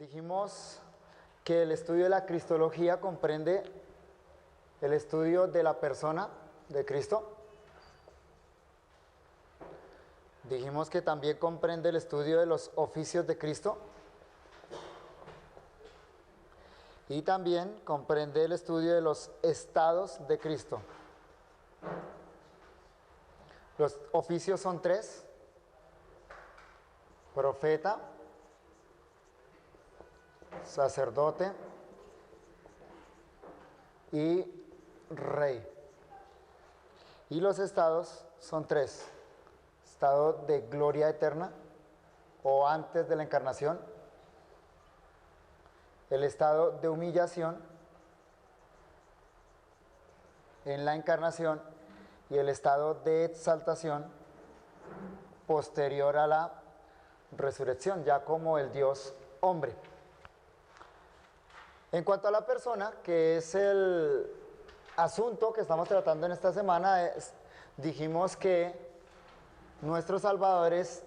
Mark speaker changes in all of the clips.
Speaker 1: Dijimos que el estudio de la cristología comprende el estudio de la persona de Cristo. Dijimos que también comprende el estudio de los oficios de Cristo. Y también comprende el estudio de los estados de Cristo. Los oficios son tres: profeta, sacerdote y rey. Y los estados son tres: estado de gloria eterna o antes de la encarnación, el estado de humillación en la encarnación y el estado de exaltación posterior a la resurrección, ya como el Dios hombre. En cuanto a la persona, que es el asunto que estamos tratando en esta semana, dijimos que nuestro Salvador es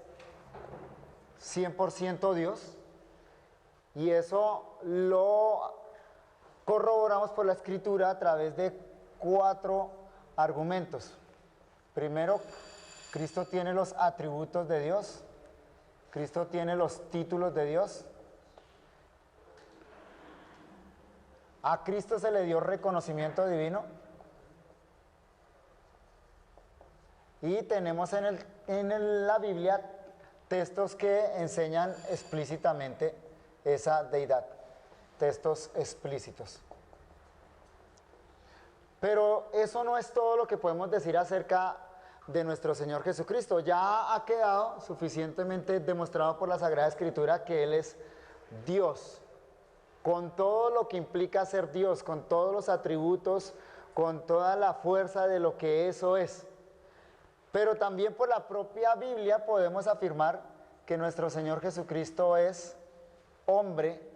Speaker 1: 100% Dios, y eso lo corroboramos por la Escritura a través de 4 argumentos. Primero, Cristo tiene los atributos de Dios, Cristo tiene los títulos de Dios, a Cristo se le dio reconocimiento divino, y tenemos en la Biblia textos que enseñan explícitamente esa deidad, textos explícitos. Pero eso no es todo lo que podemos decir acerca de nuestro Señor Jesucristo. Ya ha quedado suficientemente demostrado por la Sagrada Escritura que Él es Dios, con todo lo que implica ser Dios, con todos los atributos, con toda la fuerza de lo que eso es. Pero también por la propia Biblia podemos afirmar que nuestro Señor Jesucristo es hombre,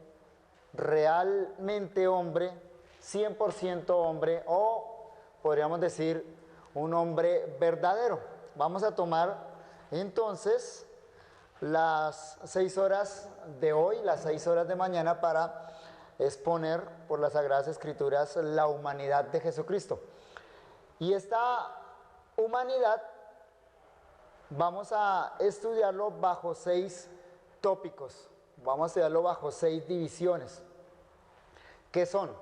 Speaker 1: realmente hombre, 100% hombre, o podríamos decir un hombre verdadero. Vamos a tomar entonces las 6 horas de hoy, las 6 horas de mañana, para exponer por las Sagradas Escrituras la humanidad de Jesucristo. Y esta humanidad vamos a estudiarlo bajo 6 tópicos, vamos a estudiarlo bajo 6 divisiones, que son: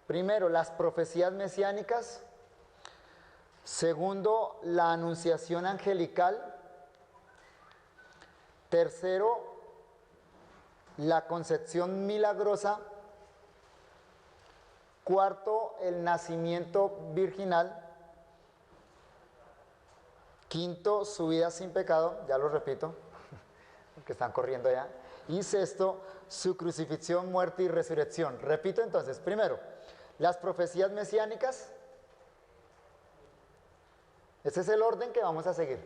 Speaker 1: primero, las profecías mesiánicas; segundo, la anunciación angelical; tercero, la concepción milagrosa; cuarto, el nacimiento virginal; quinto, su vida sin pecado, ya lo repito, porque están corriendo ya; y sexto, su crucifixión, muerte y resurrección. Repito entonces: primero, las profecías mesiánicas. Ese es el orden que vamos a seguir.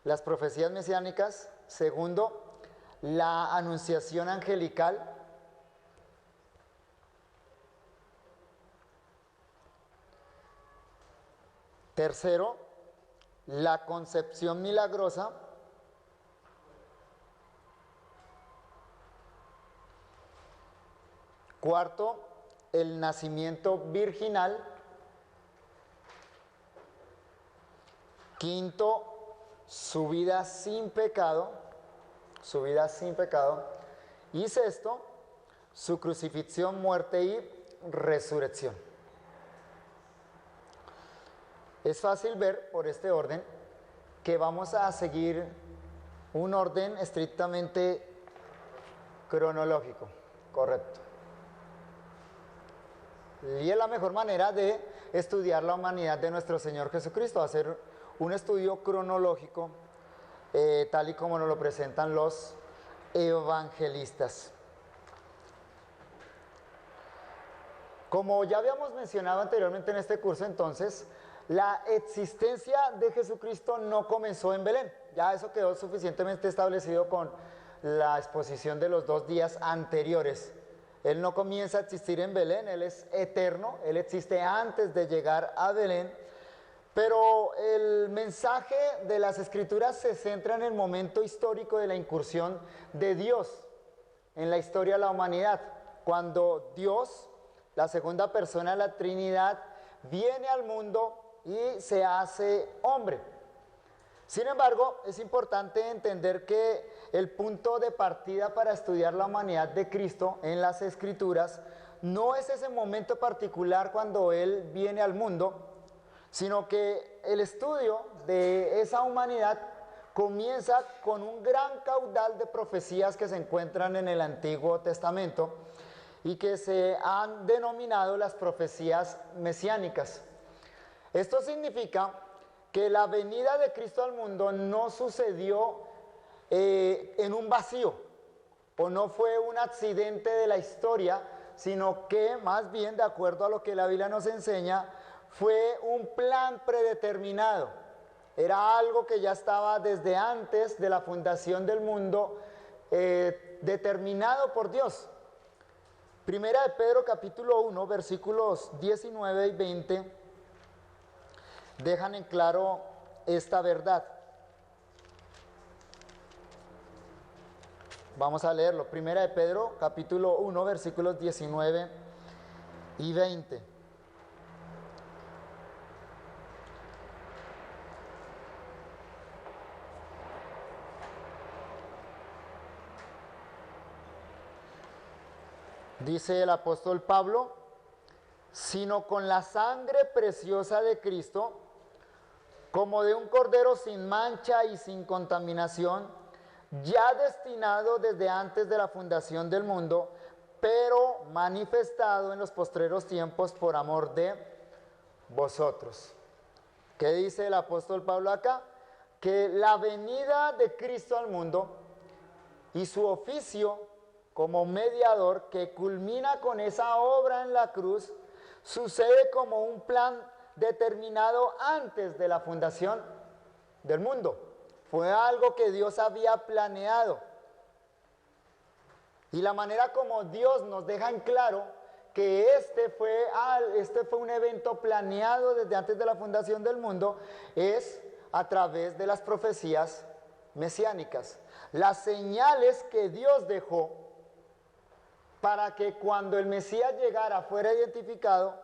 Speaker 1: Las profecías mesiánicas. Segundo, la anunciación angelical. Tercero, la concepción milagrosa. Cuarto, el nacimiento virginal. Quinto, su vida sin pecado, su vida sin pecado. Y sexto, su crucifixión, muerte y resurrección. Es fácil ver por este orden que vamos a seguir un orden estrictamente cronológico, correcto. Y es la mejor manera de estudiar la humanidad de nuestro Señor Jesucristo, hacer un estudio cronológico, tal y como nos lo presentan los evangelistas. Como ya habíamos mencionado anteriormente en este curso, entonces, la existencia de Jesucristo no comenzó en Belén. Ya eso quedó suficientemente establecido con la exposición de los 2 días anteriores. Él no comienza a existir en Belén, Él es eterno, Él existe antes de llegar a Belén. Pero el mensaje de las Escrituras se centra en el momento histórico de la incursión de Dios en la historia de la humanidad, cuando Dios, la segunda persona de la Trinidad, viene al mundo y se hace hombre. Sin embargo, es importante entender que el punto de partida para estudiar la humanidad de Cristo en las Escrituras no es ese momento particular cuando Él viene al mundo, sino que el estudio de esa humanidad comienza con un gran caudal de profecías que se encuentran en el Antiguo Testamento y que se han denominado las profecías mesiánicas. Esto significa que la venida de Cristo al mundo no sucedió en un vacío, o no fue un accidente de la historia, sino que más bien, de acuerdo a lo que la Biblia nos enseña, fue un plan predeterminado. Era algo que ya estaba desde antes de la fundación del mundo, determinado por Dios. Primera de Pedro capítulo 1, versículos 19 y 20, dejan en claro esta verdad. Vamos a leerlo. Primera de Pedro capítulo 1, versículos 19 y 20. Dice el apóstol Pablo: sino con la sangre preciosa de Cristo, como de un cordero sin mancha y sin contaminación, ya destinado desde antes de la fundación del mundo, pero manifestado en los postreros tiempos por amor de vosotros. ¿Qué dice el apóstol Pablo acá? Que la venida de Cristo al mundo y su oficio como mediador, que culmina con esa obra en la cruz, sucede como un plan determinado antes de la fundación del mundo. Fue algo que Dios había planeado. Y la manera como Dios nos deja en claro que este fue un evento planeado desde antes de la fundación del mundo es a través de las profecías mesiánicas. Las señales que Dios dejó para que cuando el Mesías llegara fuera identificado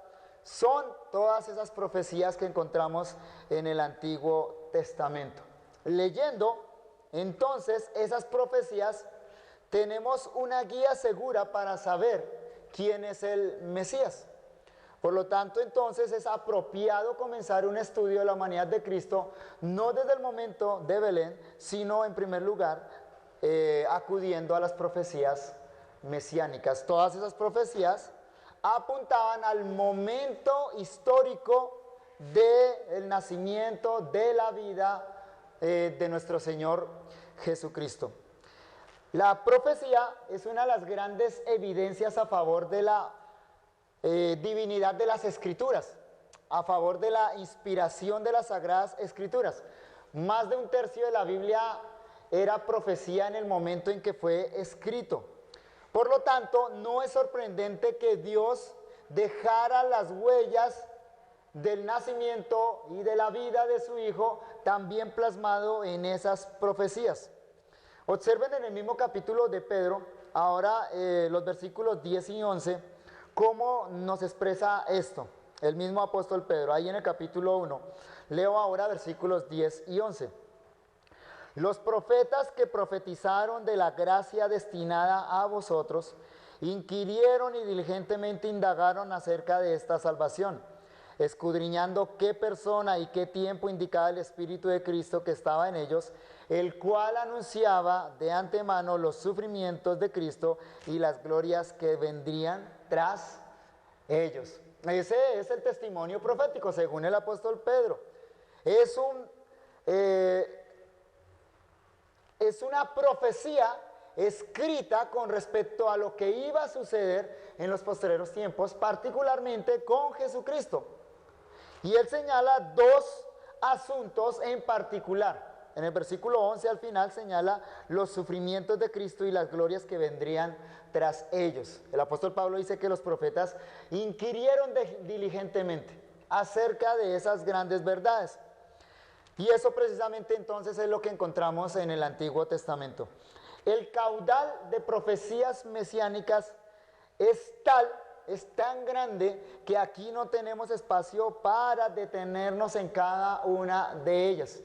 Speaker 1: son todas esas profecías que encontramos en el Antiguo Testamento. Leyendo entonces esas profecías tenemos una guía segura para saber quién es el Mesías. Por lo tanto, entonces es apropiado comenzar un estudio de la humanidad de Cristo, no desde el momento de Belén, sino en primer lugar acudiendo a las profecías mesiánicas. Todas esas profecías apuntaban al momento histórico del nacimiento, de la vida de nuestro Señor Jesucristo. La profecía es una de las grandes evidencias a favor de la divinidad de las Escrituras, a favor de la inspiración de las Sagradas Escrituras. Más de un tercio de la Biblia era profecía en el momento en que fue escrito. Por lo tanto, no es sorprendente que Dios dejara las huellas del nacimiento y de la vida de su Hijo también plasmado en esas profecías. Observen en el mismo capítulo de Pedro, ahora los versículos 10 y 11, cómo nos expresa esto, el mismo apóstol Pedro, ahí en el capítulo 1. Leo ahora versículos 10 y 11. Los profetas que profetizaron de la gracia destinada a vosotros, inquirieron y diligentemente indagaron acerca de esta salvación, escudriñando qué persona y qué tiempo indicaba el Espíritu de Cristo que estaba en ellos, el cual anunciaba de antemano los sufrimientos de Cristo y las glorias que vendrían tras ellos. Ese es el testimonio profético, según el apóstol Pedro. Es una profecía escrita con respecto a lo que iba a suceder en los posteriores tiempos, particularmente con Jesucristo. Y él señala dos asuntos en particular. En el versículo 11 al final señala los sufrimientos de Cristo y las glorias que vendrían tras ellos. El apóstol Pablo dice que los profetas inquirieron diligentemente acerca de esas grandes verdades. Y eso precisamente entonces es lo que encontramos en el Antiguo Testamento. El caudal de profecías mesiánicas es tan grande que aquí no tenemos espacio para detenernos en cada una de ellas.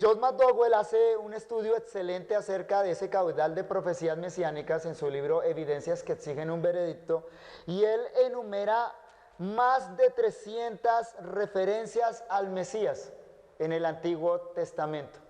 Speaker 1: John McDowell hace un estudio excelente acerca de ese caudal de profecías mesiánicas en su libro Evidencias que exigen un veredicto, y él enumera más de 300 referencias al Mesías en el Antiguo Testamento.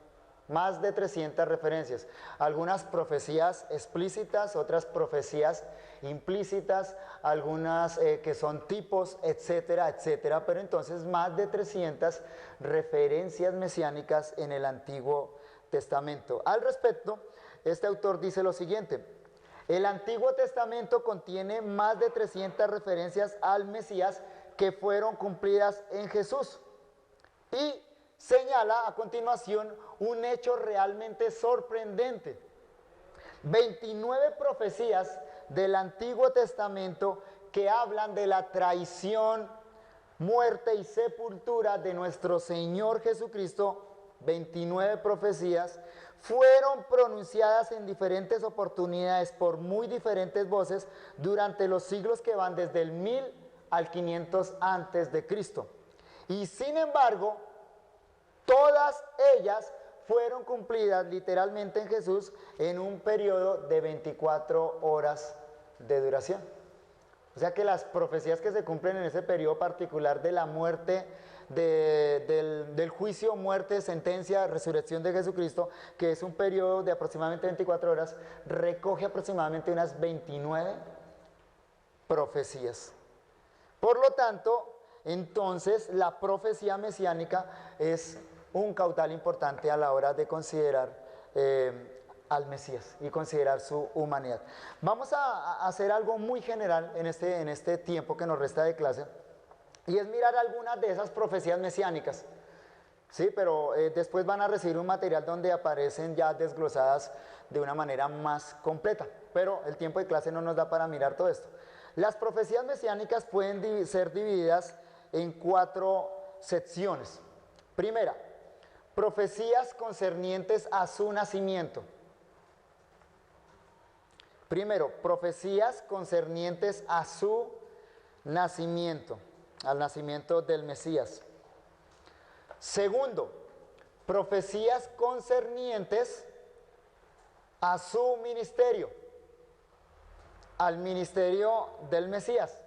Speaker 1: Más de 300 referencias, algunas profecías explícitas, otras profecías implícitas, algunas que son tipos, etcétera, etcétera, pero entonces más de 300 referencias mesiánicas en el Antiguo Testamento. Al respecto, este autor dice lo siguiente: el Antiguo Testamento contiene más de 300 referencias al Mesías que fueron cumplidas en Jesús, y señala a continuación un hecho realmente sorprendente. 29 profecías del Antiguo Testamento que hablan de la traición, muerte y sepultura de nuestro Señor Jesucristo, 29 profecías, fueron pronunciadas en diferentes oportunidades por muy diferentes voces durante los siglos que van desde el 1000 al 500 antes de Cristo. Y sin embargo, todas ellas fueron cumplidas literalmente en Jesús en un periodo de 24 horas de duración. O sea que las profecías que se cumplen en ese periodo particular de la muerte, del juicio, muerte, sentencia, resurrección de Jesucristo, que es un periodo de aproximadamente 24 horas, recoge aproximadamente unas 29 profecías. Por lo tanto, entonces la profecía mesiánica es un caudal importante a la hora de considerar al Mesías y considerar su humanidad. Vamos a hacer algo muy general en este tiempo que nos resta de clase, y es mirar algunas de esas profecías mesiánicas, ¿sí? Pero después van a recibir un material donde aparecen ya desglosadas de una manera más completa, pero el tiempo de clase no nos da para mirar todo esto. Las profecías mesiánicas pueden ser divididas en 4 secciones. Primera, profecías concernientes a su nacimiento. Primero, profecías concernientes a su nacimiento, al nacimiento del Mesías. Segundo, profecías concernientes a su ministerio, al ministerio del Mesías.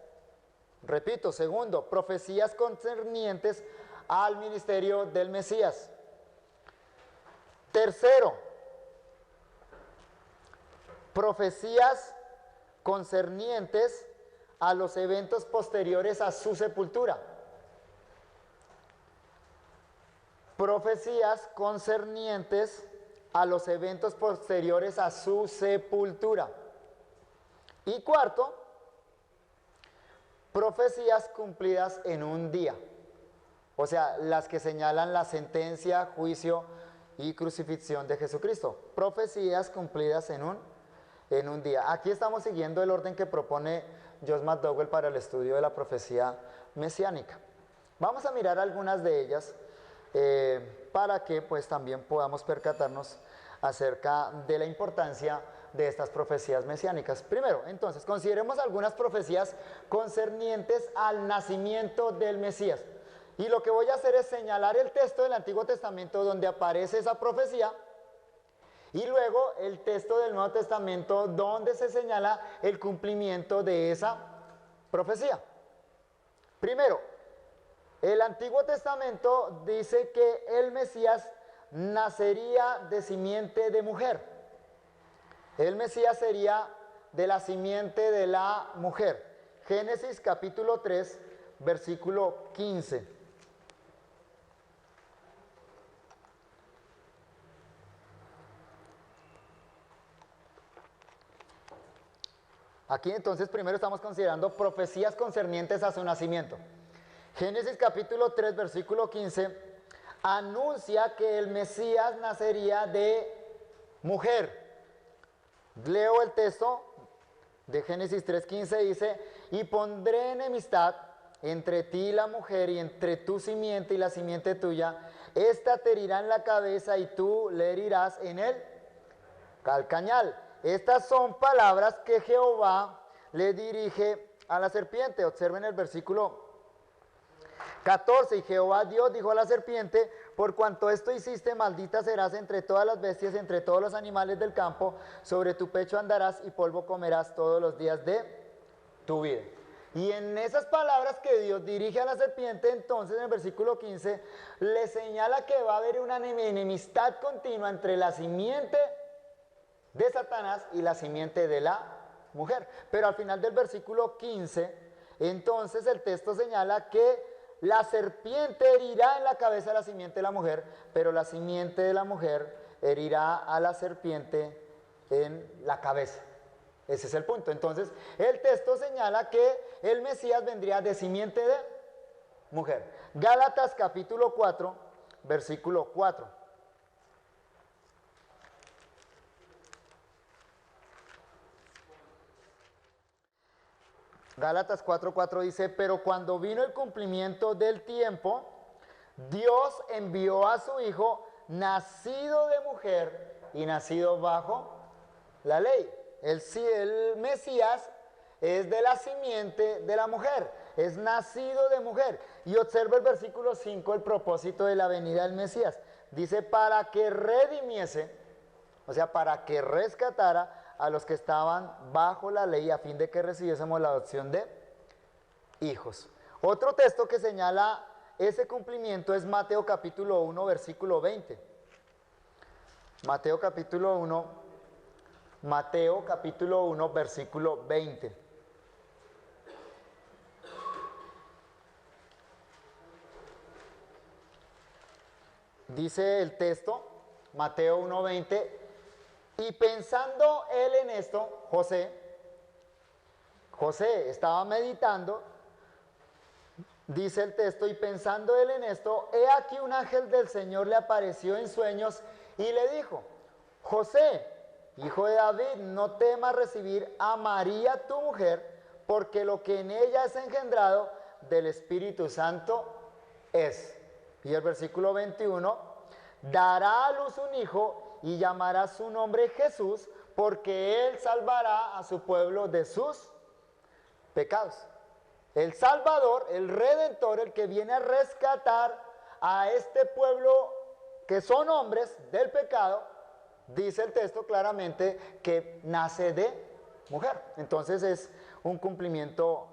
Speaker 1: Repito, segundo, profecías concernientes al ministerio del Mesías. Tercero, profecías concernientes a los eventos posteriores a su sepultura. Profecías concernientes a los eventos posteriores a su sepultura. Y cuarto, profecías cumplidas en un día. O sea, las que señalan la sentencia, juicio y crucifixión de Jesucristo. Profecías cumplidas en un día. Aquí estamos siguiendo el orden que propone John McDowell para el estudio de la profecía mesiánica. Vamos a mirar algunas de ellas para que pues también podamos percatarnos acerca de la importancia de estas profecías mesiánicas. Primero, entonces, consideremos algunas profecías concernientes al nacimiento del Mesías. Y lo que voy a hacer es señalar el texto del Antiguo Testamento donde aparece esa profecía, y luego el texto del Nuevo Testamento donde se señala el cumplimiento de esa profecía. Primero, el Antiguo Testamento dice que el Mesías nacería de simiente de mujer. El Mesías sería de la simiente de la mujer. Génesis capítulo 3, versículo 15. Aquí entonces primero estamos considerando profecías concernientes a su nacimiento. Génesis capítulo 3, versículo 15, anuncia que el Mesías nacería de mujer. Leo el texto de Génesis 3:15, dice: y pondré enemistad entre ti y la mujer, y entre tu simiente y la simiente tuya. Esta te herirá en la cabeza y tú le herirás en el calcañal. Estas son palabras que Jehová le dirige a la serpiente. Observen el versículo 14. Y Jehová Dios dijo a la serpiente: por cuanto esto hiciste, maldita serás entre todas las bestias, entre todos los animales del campo. Sobre tu pecho andarás y polvo comerás todos los días de tu vida. Y en esas palabras que Dios dirige a la serpiente, entonces en el versículo 15, le señala que va a haber una enemistad continua entre la simiente de Satanás y la simiente de la mujer. Pero al final del versículo 15, entonces el texto señala que la serpiente herirá en la cabeza a la simiente de la mujer, pero la simiente de la mujer herirá a la serpiente en la cabeza. Ese es el punto. Entonces, el texto señala que el Mesías vendría de simiente de mujer. Gálatas capítulo 4, versículo 4. Gálatas 4:4 dice: pero cuando vino el cumplimiento del tiempo, Dios envió a su Hijo, nacido de mujer y nacido bajo la ley. El Mesías es de la simiente de la mujer, es nacido de mujer. Y observa el versículo 5, el propósito de la venida del Mesías. Dice: para que redimiese, o sea, para que rescatara a los que estaban bajo la ley, a fin de que recibiésemos la adopción de hijos. Otro texto que señala ese cumplimiento es Mateo capítulo 1, versículo 20. Mateo capítulo 1, versículo 20. Dice el texto, Mateo 1:20, y pensando él en esto, José estaba meditando, dice el texto, y pensando él en esto, he aquí un ángel del Señor le apareció en sueños y le dijo: José, hijo de David, no temas recibir a María tu mujer, porque lo que en ella es engendrado del Espíritu Santo es. Y el versículo 21, dará a luz un hijo y llamará su nombre Jesús, porque él salvará a su pueblo de sus pecados. El Salvador, el Redentor, el que viene a rescatar a este pueblo que son hombres del pecado, dice el texto claramente que nace de mujer. Entonces es un cumplimiento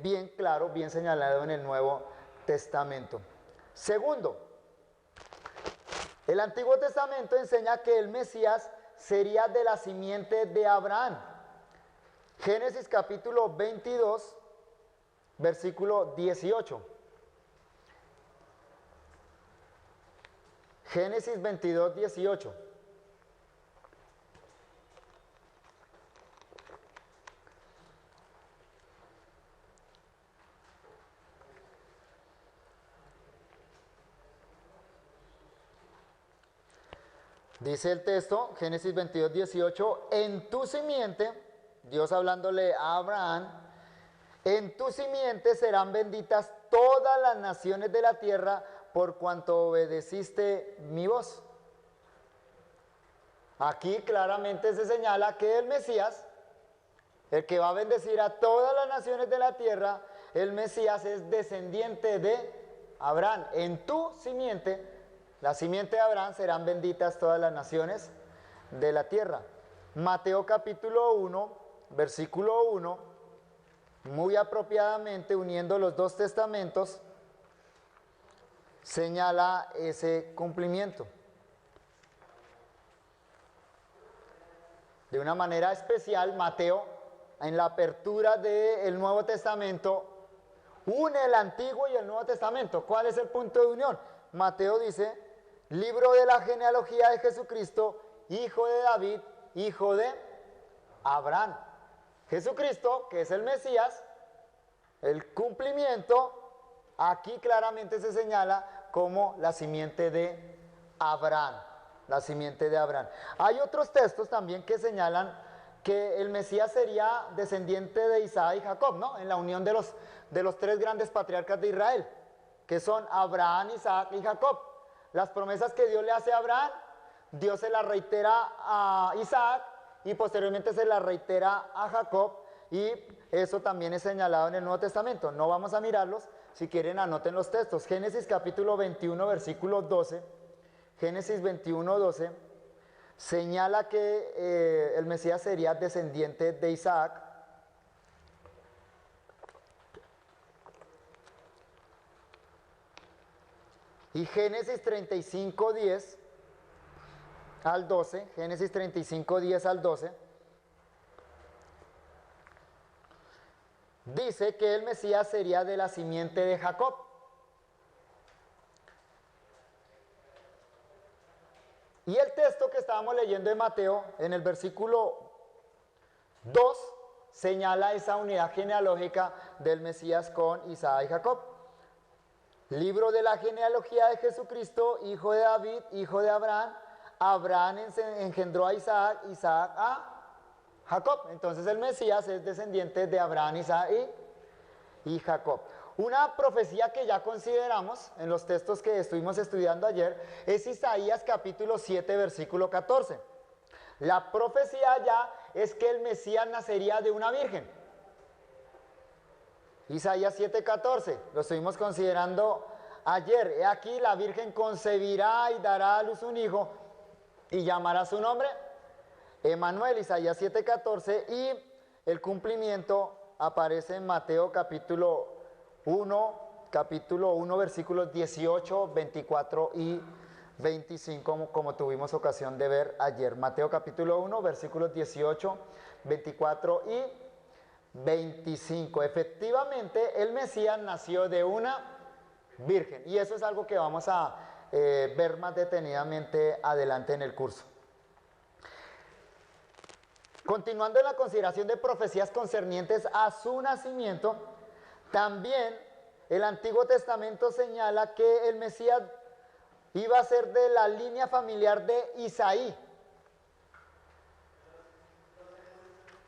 Speaker 1: bien claro, bien señalado en el Nuevo Testamento. Segundo, el Antiguo Testamento enseña que el Mesías sería de la simiente de Abraham. Génesis capítulo 22, versículo 18. Génesis 22, 18. Dice el texto, Génesis 22, 18, en tu simiente, Dios hablándole a Abraham, en tu simiente serán benditas todas las naciones de la tierra por cuanto obedeciste mi voz. Aquí claramente se señala que el Mesías, el que va a bendecir a todas las naciones de la tierra, el Mesías es descendiente de Abraham. En tu simiente, la simiente de Abraham, serán benditas todas las naciones de la tierra. Mateo capítulo 1, versículo 1, muy apropiadamente uniendo los dos testamentos, señala ese cumplimiento. De una manera especial, Mateo, en la apertura del Nuevo Testamento, une el Antiguo y el Nuevo Testamento. ¿Cuál es el punto de unión? Mateo dice: libro de la genealogía de Jesucristo, hijo de David, hijo de Abraham. Jesucristo, que es el Mesías, el cumplimiento, aquí claramente se señala como la simiente de Abraham. La simiente de Abraham. Hay otros textos también que señalan que el Mesías sería descendiente de Isaac y Jacob, ¿no? En la unión de los tres grandes patriarcas de Israel, que son Abraham, Isaac y Jacob. Las promesas que Dios le hace a Abraham, Dios se la reitera a Isaac y posteriormente se la reitera a Jacob, y eso también es señalado en el Nuevo Testamento. No vamos a mirarlos, si quieren anoten los textos. Génesis capítulo 21, versículo 12. Génesis 21, 12 señala que el Mesías sería descendiente de Isaac. Y Génesis 35, 10 al 12, Génesis 35, 10 al 12, dice que el Mesías sería de la simiente de Jacob. Y el texto que estábamos leyendo de Mateo, en el versículo 2, señala esa unidad genealógica del Mesías con Isaac y Jacob. Libro de la genealogía de Jesucristo, hijo de David, hijo de Abraham. Abraham engendró a Isaac, Isaac a Jacob. Entonces el Mesías es descendiente de Abraham, Isaac y Jacob. Una profecía que ya consideramos en los textos que estuvimos estudiando ayer es Isaías capítulo 7, versículo 14. La profecía ya es que el Mesías nacería de una virgen. Isaías 7:14, lo estuvimos considerando ayer. He aquí la virgen concebirá y dará a luz un hijo y llamará su nombre Emmanuel. Isaías 7:14, y el cumplimiento aparece en Mateo capítulo 1, versículos 18, 24 y 25, como tuvimos ocasión de ver ayer. Mateo capítulo 1, versículos 18, 24 y 25. Efectivamente, el Mesías nació de una virgen, y eso es algo que vamos a ver más detenidamente adelante en el curso. Continuando en la consideración de profecías concernientes a su nacimiento, también el Antiguo Testamento señala que el Mesías iba a ser de la línea familiar de Isaí.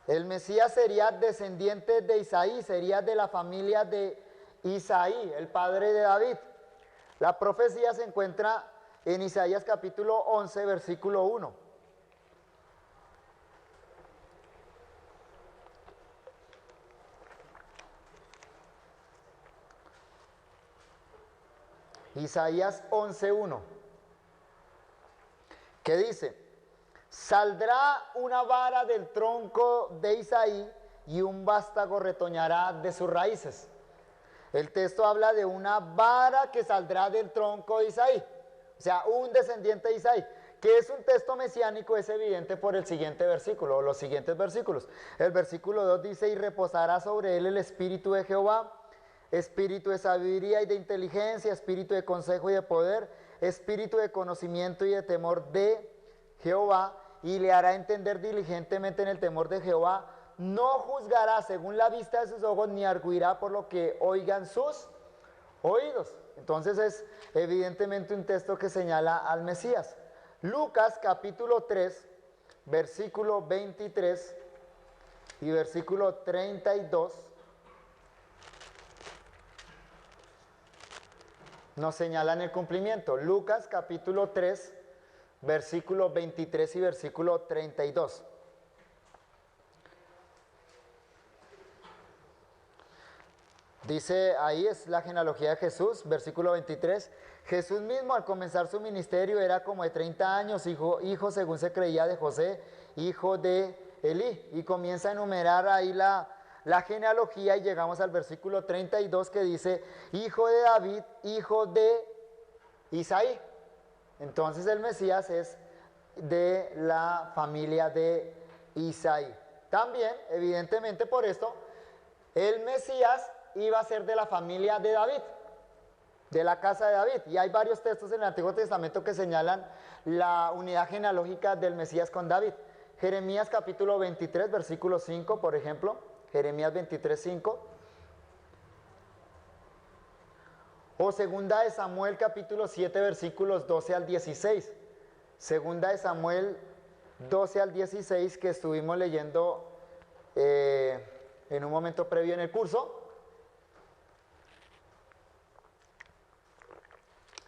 Speaker 1: El Mesías sería descendiente de Isaí, sería de la familia de Isaí, el padre de David. La profecía se encuentra en Isaías capítulo 11, versículo 1. Isaías 11:1, que dice: saldrá una vara del tronco de Isaí y un vástago retoñará de sus raíces. El texto habla de una vara que saldrá del tronco de Isaí, o sea, un descendiente de Isaí. Que es un texto mesiánico es evidente por el siguiente versículo, o los siguientes versículos. El versículo 2 dice: y reposará sobre él el espíritu de Jehová, espíritu de sabiduría y de inteligencia, espíritu de consejo y de poder, espíritu de conocimiento y de temor de Jehová, y le hará entender diligentemente en el temor de Jehová. No juzgará según la vista de sus ojos, ni arguirá por lo que oigan sus oídos. Entonces es evidentemente un texto que señala al Mesías. Lucas capítulo 3, versículo 23 y versículo 32 nos señalan el cumplimiento. Lucas capítulo 3, versículo 23 y versículo 32. Dice, ahí es la genealogía de Jesús, versículo 23. Jesús mismo al comenzar su ministerio era como de 30 años, hijo según se creía de José, hijo de Elí. Y comienza a enumerar ahí la genealogía, y llegamos al versículo 32 que dice: hijo de David, hijo de Isaí. Entonces el Mesías es de la familia de Isaí. También, evidentemente por esto, el Mesías iba a ser de la familia de David, de la casa de David. Y hay varios textos en el Antiguo Testamento que señalan la unidad genealógica del Mesías con David. Jeremías capítulo 23, versículo 5, por ejemplo. Jeremías 23, 5. O segunda de Samuel capítulo 7, versículos 12 al 16. Segunda de Samuel 12 al 16, que estuvimos leyendo en un momento previo en el curso.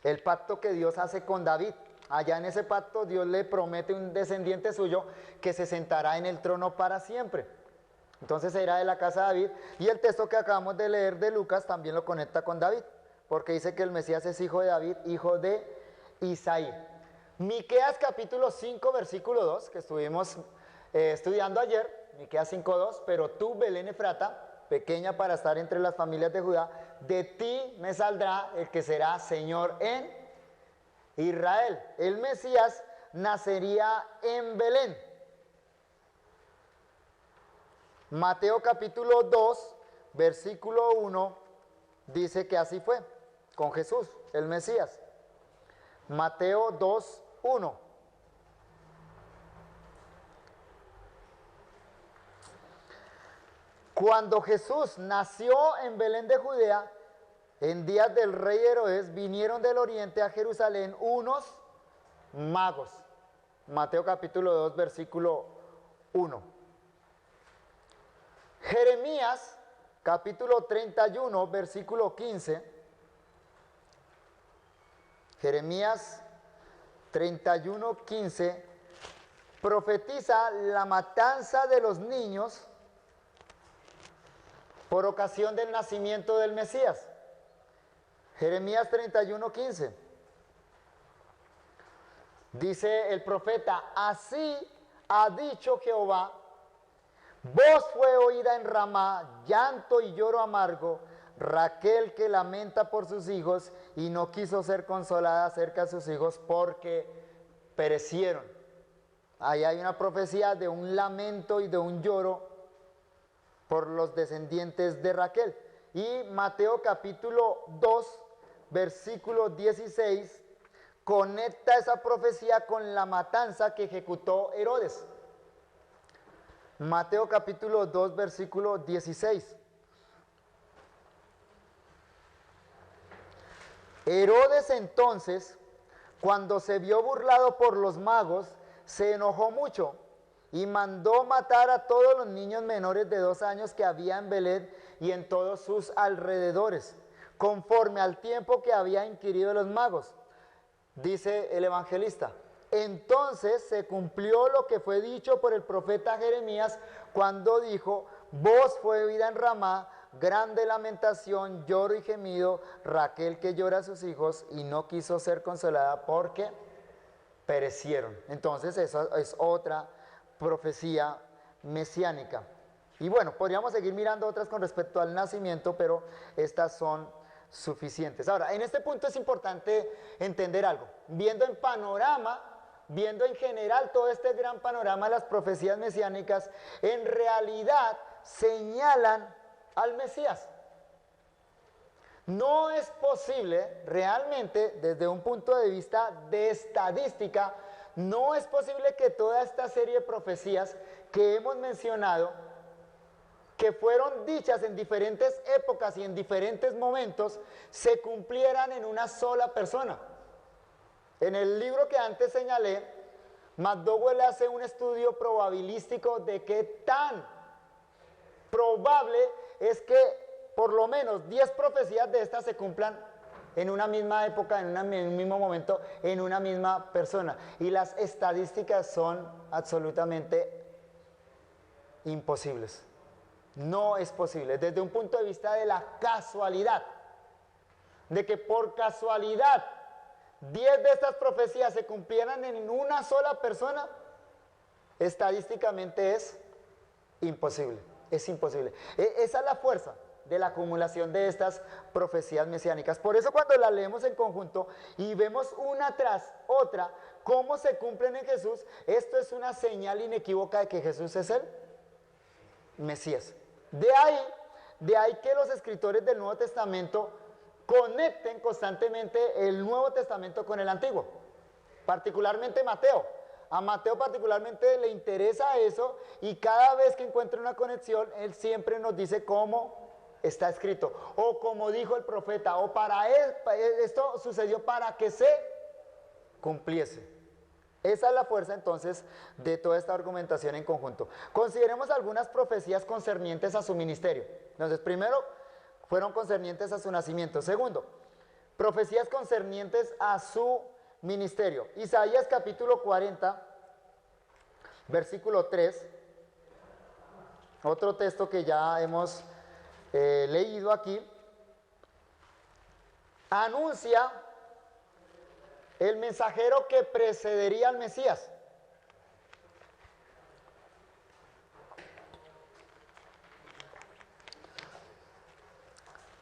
Speaker 1: El pacto que Dios hace con David, allá en ese pacto Dios le promete un descendiente suyo que se sentará en el trono para siempre. Entonces será de la casa de David, y el texto que acabamos de leer de Lucas también lo conecta con David, porque dice que el Mesías es hijo de David, hijo de Isaí. Miqueas capítulo 5 versículo 2, que estuvimos estudiando ayer, Miqueas 5:2, pero tú, Belén Efrata, pequeña para estar entre las familias de Judá, de ti me saldrá el que será Señor en Israel. El Mesías nacería en Belén. Mateo capítulo 2, versículo 1, dice que así fue con Jesús, el Mesías. Mateo 2, 1. Cuando Jesús nació en Belén de Judea, en días del rey Herodes, vinieron del oriente a Jerusalén unos magos. Mateo capítulo 2, versículo 1. Jeremías capítulo 31, versículo 15. Jeremías 31, 15 profetiza la matanza de los niños por ocasión del nacimiento del Mesías. Jeremías 31, 15. Dice el profeta, así ha dicho Jehová, voz fue oída en Ramá, llanto y lloro amargo, Raquel que lamenta por sus hijos y no quiso ser consolada acerca de sus hijos porque perecieron. Ahí hay una profecía de un lamento y de un lloro por los descendientes de Raquel. Y Mateo capítulo 2, versículo 16, conecta esa profecía con la matanza que ejecutó Herodes. Mateo capítulo 2, versículo 16. Herodes entonces, cuando se vio burlado por los magos, se enojó mucho y mandó matar a todos los niños menores de 2 años que había en Belén y en todos sus alrededores, conforme al tiempo que había inquirido los magos. Dice el evangelista, entonces se cumplió lo que fue dicho por el profeta Jeremías cuando dijo, voz fue oída en Ramá, grande lamentación, lloro y gemido, Raquel que llora a sus hijos y no quiso ser consolada porque perecieron. Entonces esa es otra profecía mesiánica. Y bueno, podríamos seguir mirando otras con respecto al nacimiento, pero estas son suficientes. Ahora, en este punto es importante entender algo. Viendo en panorama, viendo en general todo este gran panorama, las profecías mesiánicas en realidad señalan al Mesías. No es posible realmente, desde un punto de vista de estadística, no es posible que toda esta serie de profecías que hemos mencionado, que fueron dichas en diferentes épocas y en diferentes momentos, se cumplieran en una sola persona. En el libro que antes señalé, McDowell hace un estudio probabilístico de qué tan probable es que por lo menos 10 profecías de estas se cumplan en una misma época, en un mismo momento, en una misma persona. Y las estadísticas son absolutamente imposibles. No es posible, desde un punto de vista de la casualidad, de que por casualidad 10 de estas profecías se cumplieran en una sola persona, estadísticamente es imposible, es imposible. Esa es la fuerza de la acumulación de estas profecías mesiánicas. Por eso cuando las leemos en conjunto y vemos una tras otra cómo se cumplen en Jesús, esto es una señal inequívoca de que Jesús es el Mesías. De ahí que los escritores del Nuevo Testamento conecten constantemente el Nuevo Testamento con el Antiguo, particularmente Mateo. A Mateo particularmente le interesa eso y cada vez que encuentra una conexión, él siempre nos dice cómo está escrito, o como dijo el profeta, o para él, esto sucedió para que se cumpliese. Esa es la fuerza entonces de toda esta argumentación en conjunto. Consideremos algunas profecías concernientes a su ministerio. Entonces, primero, fueron concernientes a su nacimiento. Segundo, profecías concernientes a su ministerio. Isaías capítulo 40, versículo 3, otro texto que ya hemos leído aquí, anuncia el mensajero que precedería al Mesías.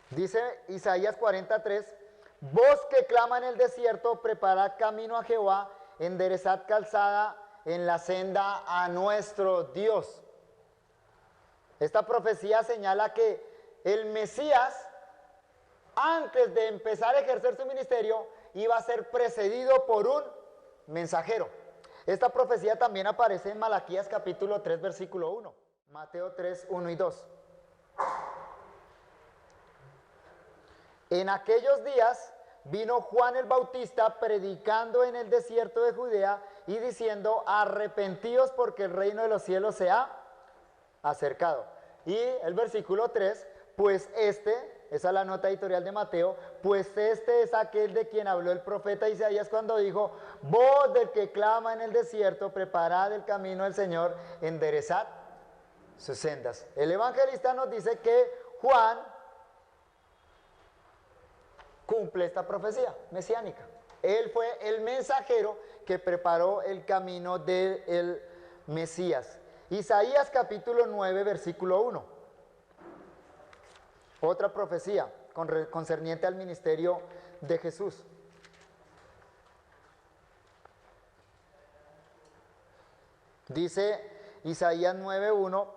Speaker 1: Dice Isaías 43, voz que clama en el desierto, preparad camino a Jehová, enderezad calzada en la senda a nuestro Dios. Esta profecía señala que el Mesías, antes de empezar a ejercer su ministerio, iba a ser precedido por un mensajero. Esta profecía también aparece en Malaquías capítulo 3, versículo 1, Mateo 3, 1 y 2. En aquellos días vino Juan el Bautista predicando en el desierto de Judea y diciendo, arrepentíos porque el reino de los cielos se ha acercado. Y el versículo 3, pues esa es la nota editorial de Mateo, pues este es aquel de quien habló el profeta Isaías cuando dijo, voz del que clama en el desierto, preparad el camino del Señor, enderezad sus sendas. El evangelista nos dice que Juan cumple esta profecía mesiánica. Él fue el mensajero que preparó el camino del Mesías. Isaías capítulo 9, versículo 1. Otra profecía concerniente al ministerio de Jesús. Dice Isaías 9:1,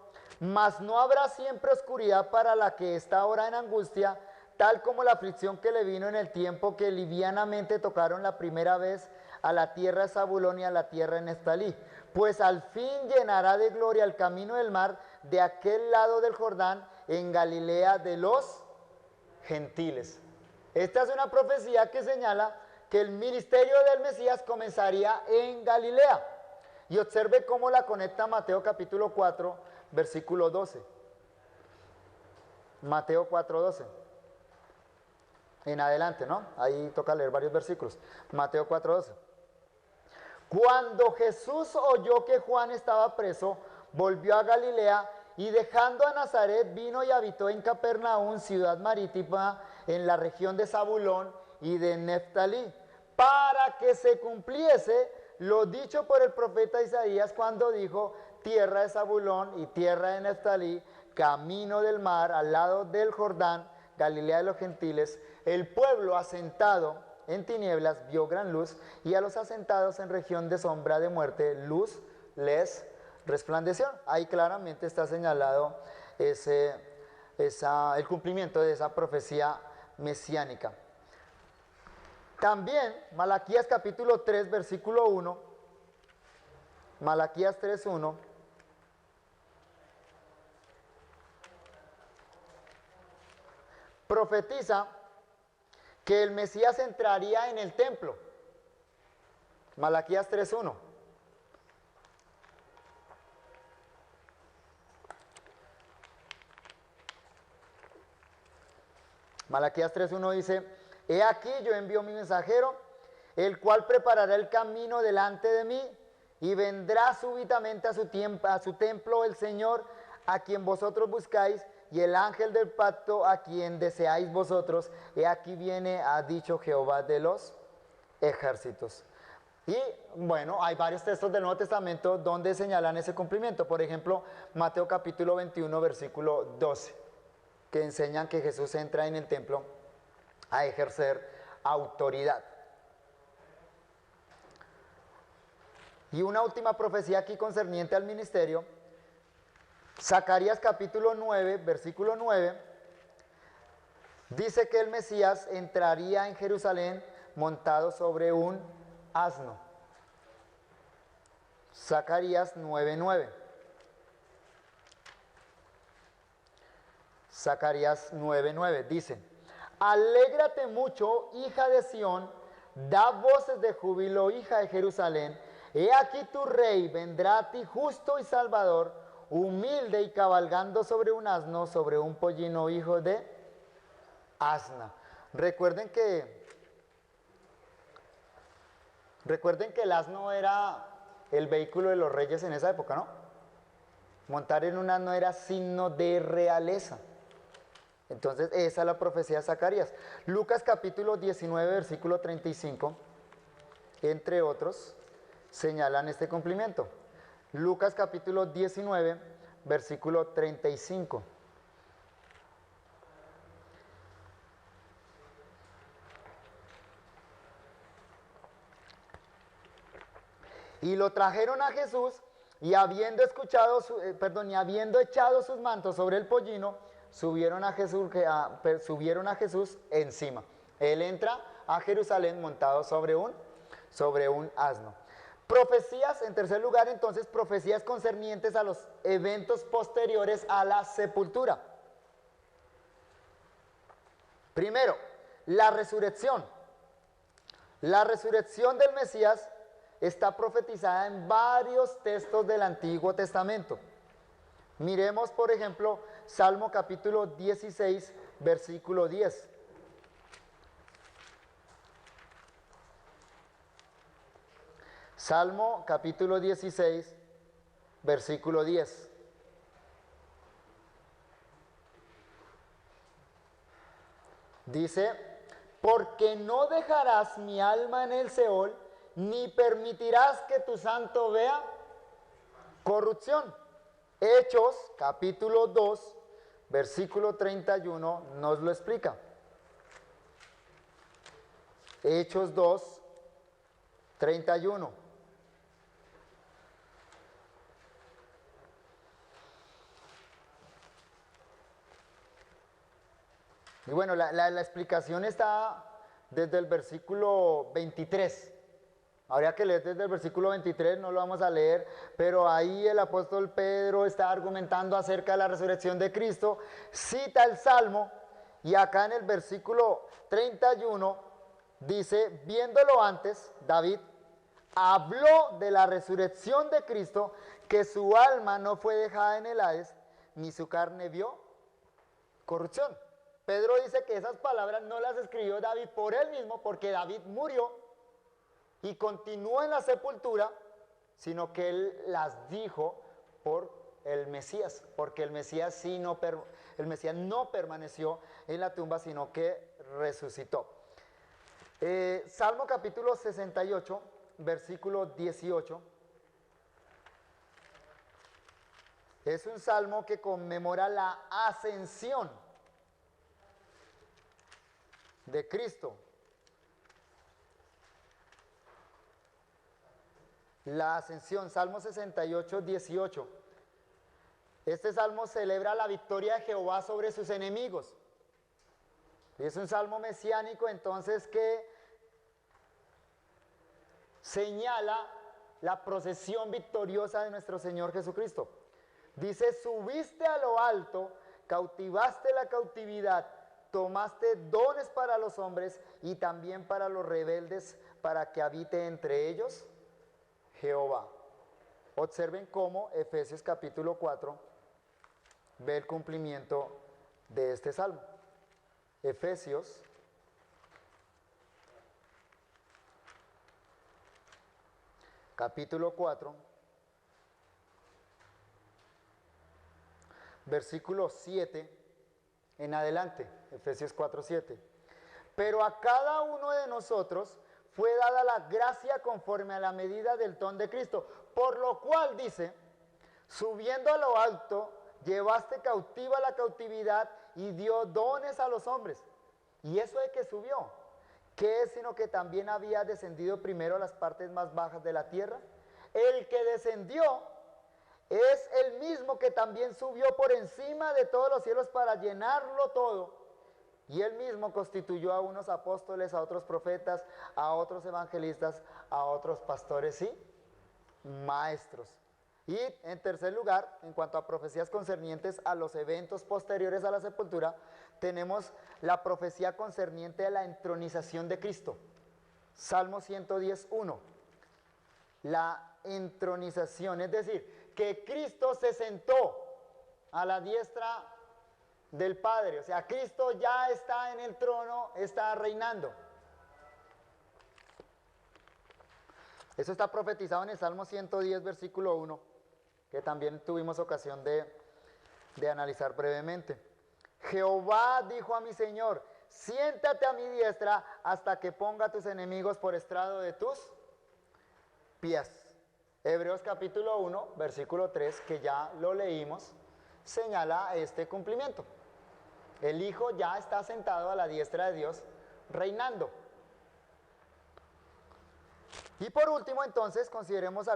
Speaker 1: mas no habrá siempre oscuridad para la que está ahora en angustia, tal como la aflicción que le vino en el tiempo que livianamente tocaron la primera vez a la tierra de Zabulón y a la tierra de Neftalí. Pues al fin llenará de gloria el camino del mar de aquel lado del Jordán, en Galilea de los gentiles. Esta es una profecía que señala que el ministerio del Mesías comenzaría en Galilea. Y observe cómo la conecta Mateo capítulo 4, versículo 12. Mateo 4, 12. En adelante, ¿no? Ahí toca leer varios versículos. Mateo 4:12. Cuando Jesús oyó que Juan estaba preso, volvió a Galilea y dejando a Nazaret vino y habitó en Capernaum, ciudad marítima, en la región de Zabulón y de Neftalí, para que se cumpliese lo dicho por el profeta Isaías cuando dijo, tierra de Zabulón y tierra de Neftalí, camino del mar, al lado del Jordán, Galilea de los gentiles, el pueblo asentado en tinieblas vio gran luz, y a los asentados en región de sombra de muerte, luz les resplandeció. Ahí claramente está señalado el cumplimiento de esa profecía mesiánica. También Malaquías capítulo 3, versículo 1, Malaquías 3:1, profetiza que el Mesías entraría en el templo. Malaquías 3:1. Malaquías 3:1 dice, he aquí yo envío mi mensajero, el cual preparará el camino delante de mí, y vendrá súbitamente a su templo el Señor, a quien vosotros buscáis, y el ángel del pacto, a quien deseáis vosotros. He aquí viene, ha dicho Jehová de los ejércitos. Y bueno, hay varios textos del Nuevo Testamento donde señalan ese cumplimiento. Por ejemplo, Mateo capítulo 21, versículo 12, que enseñan que Jesús entra en el templo a ejercer autoridad. Y una última profecía aquí concerniente al ministerio, Zacarías capítulo 9, versículo 9, dice que el Mesías entraría en Jerusalén montado sobre un asno. Zacarías 9:9. Zacarías 9:9 dice, alégrate mucho, hija de Sión, da voces de júbilo, hija de Jerusalén. He aquí tu rey vendrá a ti justo y salvador, humilde y cabalgando sobre un asno, sobre un pollino hijo de asna. Recuerden que Recuerden que el asno era el vehículo de los reyes en esa época, ¿no? Montar en un asno era signo de realeza. Entonces, esa es la profecía de Zacarías. Lucas capítulo 19, versículo 35, entre otros, señalan este cumplimiento. Lucas capítulo 19, versículo 35. Y lo trajeron a Jesús, y habiendo habiendo echado sus mantos sobre el pollino, subieron a Jesús encima. Él entra a Jerusalén montado sobre un asno. Profecías, en tercer lugar, entonces, profecías concernientes a los eventos posteriores a la sepultura. Primero, la resurrección. La resurrección del Mesías está profetizada en varios textos del Antiguo Testamento. Miremos, por ejemplo, Salmo capítulo 16, versículo 10. Salmo capítulo 16, versículo 10. Dice, porque no dejarás mi alma en el Seol, ni permitirás que tu santo vea corrupción. Hechos capítulo 2, versículo 31 nos lo explica. Hechos 2, 31. Y bueno, la explicación está desde el versículo 23. Habría que leer desde el versículo 23, no lo vamos a leer, pero ahí el apóstol Pedro está argumentando acerca de la resurrección de Cristo, cita el Salmo, y acá en el versículo 31 dice, viéndolo antes, David habló de la resurrección de Cristo, que su alma no fue dejada en el Hades, ni su carne vio corrupción. Pedro dice que esas palabras no las escribió David por él mismo, porque David murió y continuó en la sepultura, sino que él las dijo por el Mesías, porque el Mesías no permaneció en la tumba, sino que resucitó. Salmo capítulo 68, versículo 18. Es un salmo que conmemora la ascensión de Cristo. La ascensión, Salmo 68, 18. Este salmo celebra la victoria de Jehová sobre sus enemigos. Es un salmo mesiánico, entonces, que señala la procesión victoriosa de nuestro Señor Jesucristo. Dice, subiste a lo alto, cautivaste la cautividad, tomaste dones para los hombres y también para los rebeldes, para que habite entre ellos Jehová. Observen cómo Efesios capítulo 4 ve el cumplimiento de este salmo. Efesios capítulo 4, versículo 7 en adelante. Efesios 4, 7. Pero a cada uno de nosotros fue dada la gracia conforme a la medida del don de Cristo, por lo cual dice, subiendo a lo alto, llevaste cautiva la cautividad y dio dones a los hombres. Y eso es que subió, ¿qué es sino que también había descendido primero a las partes más bajas de la tierra? El que descendió es el mismo que también subió por encima de todos los cielos para llenarlo todo. Y él mismo constituyó a unos apóstoles, a otros profetas, a otros evangelistas, a otros pastores y maestros. Y en tercer lugar, en cuanto a profecías concernientes a los eventos posteriores a la sepultura, tenemos la profecía concerniente a la entronización de Cristo. Salmo 110:1. La entronización, es decir, que Cristo se sentó a la diestra del Padre, o sea, Cristo ya está en el trono, está reinando. Eso está profetizado en el Salmo 110, versículo 1, que también tuvimos ocasión de analizar brevemente. Jehová dijo a mi Señor, siéntate a mi diestra hasta que ponga a tus enemigos por estrado de tus pies. Hebreos capítulo 1, versículo 3, que ya lo leímos, señala este cumplimiento. El Hijo ya está sentado a la diestra de Dios, reinando. Y por último, entonces, consideremos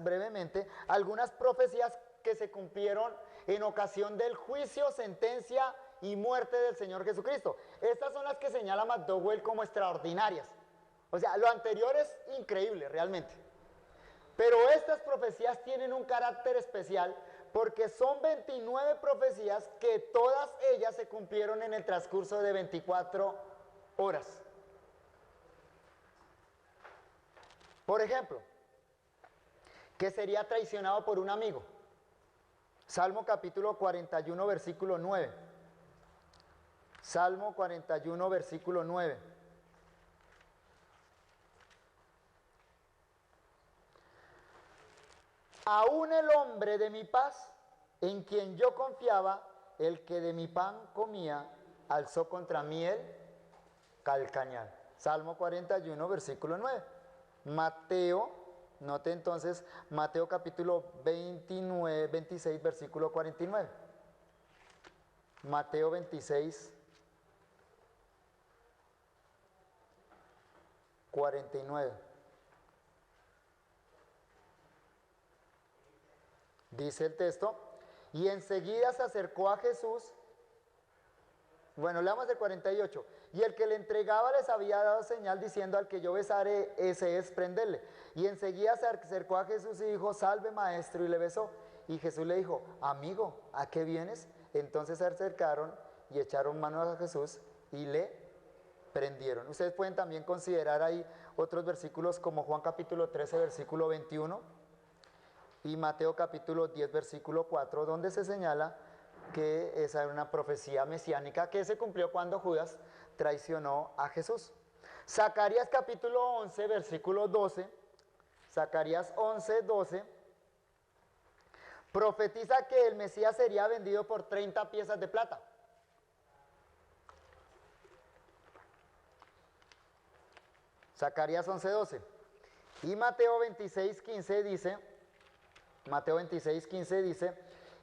Speaker 1: brevemente, algunas profecías que se cumplieron en ocasión del juicio, sentencia y muerte del Señor Jesucristo. Estas son las que señala McDowell como extraordinarias. O sea, lo anterior es increíble realmente. Pero estas profecías tienen un carácter especial porque son 29 profecías que todas ellas se cumplieron en el transcurso de 24 horas. Por ejemplo, que sería traicionado por un amigo. Salmo capítulo 41, versículo 9. Salmo 41, versículo 9. Aún el hombre de mi paz, en quien yo confiaba, el que de mi pan comía, alzó contra mí el calcañal. Salmo 41, versículo 9. Mateo, note entonces, Mateo capítulo 26, versículo 49. Mateo 26, 49. Dice el texto, y enseguida se acercó a Jesús. Bueno, leamos el 48. Y el que le entregaba les había dado señal diciendo, al que yo besare, ese es prenderle. Y enseguida se acercó a Jesús y dijo, salve maestro, y le besó. Y Jesús le dijo, amigo, ¿a qué vienes? Entonces se acercaron y echaron mano a Jesús y le prendieron. Ustedes pueden también considerar ahí otros versículos como Juan capítulo 13, versículo 21 y Mateo capítulo 10, versículo 4, donde se señala que esa era una profecía mesiánica que se cumplió cuando Judas traicionó a Jesús. Zacarías capítulo 11, versículo 12, Zacarías 11, 12, profetiza que el Mesías sería vendido por 30 piezas de plata. Zacarías 11, 12. Y Mateo 26, 15 dice, Mateo 26, 15 dice,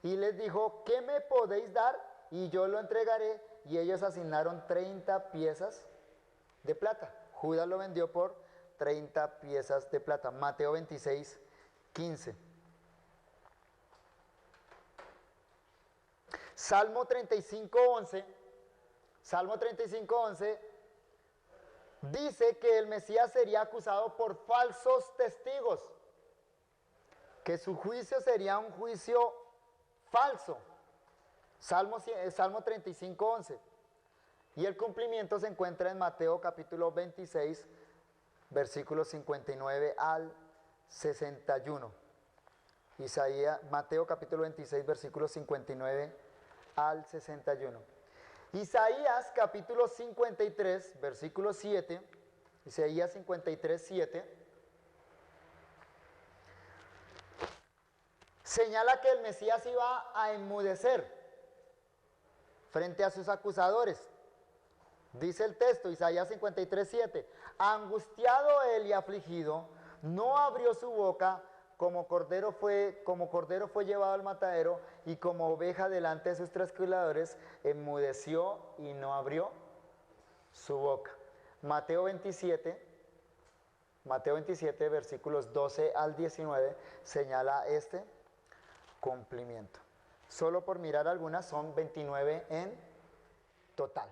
Speaker 1: y les dijo, ¿qué me podéis dar? Y yo lo entregaré. Y ellos asignaron 30 piezas de plata. Judas lo vendió por 30 piezas de plata. Mateo 26, 15. Salmo 35, 11. Salmo 35, 11 dice que el Mesías sería acusado por falsos testigos, que su juicio sería un juicio falso. Salmo 35, 11. Y el cumplimiento se encuentra en Mateo capítulo 26, versículos 59 al 61. Mateo capítulo 26, versículos 59 al 61. Isaías capítulo 53, versículo 7. Isaías 53, 7. Señala que el Mesías iba a enmudecer frente a sus acusadores. Dice el texto, Isaías 53, 7. Angustiado él y afligido, no abrió su boca, como cordero fue llevado al matadero, y como oveja delante de sus trasquiladores, enmudeció y no abrió su boca. Mateo 27, versículos 12 al 19, señala este cumplimiento. Solo por mirar algunas, son 29 en total.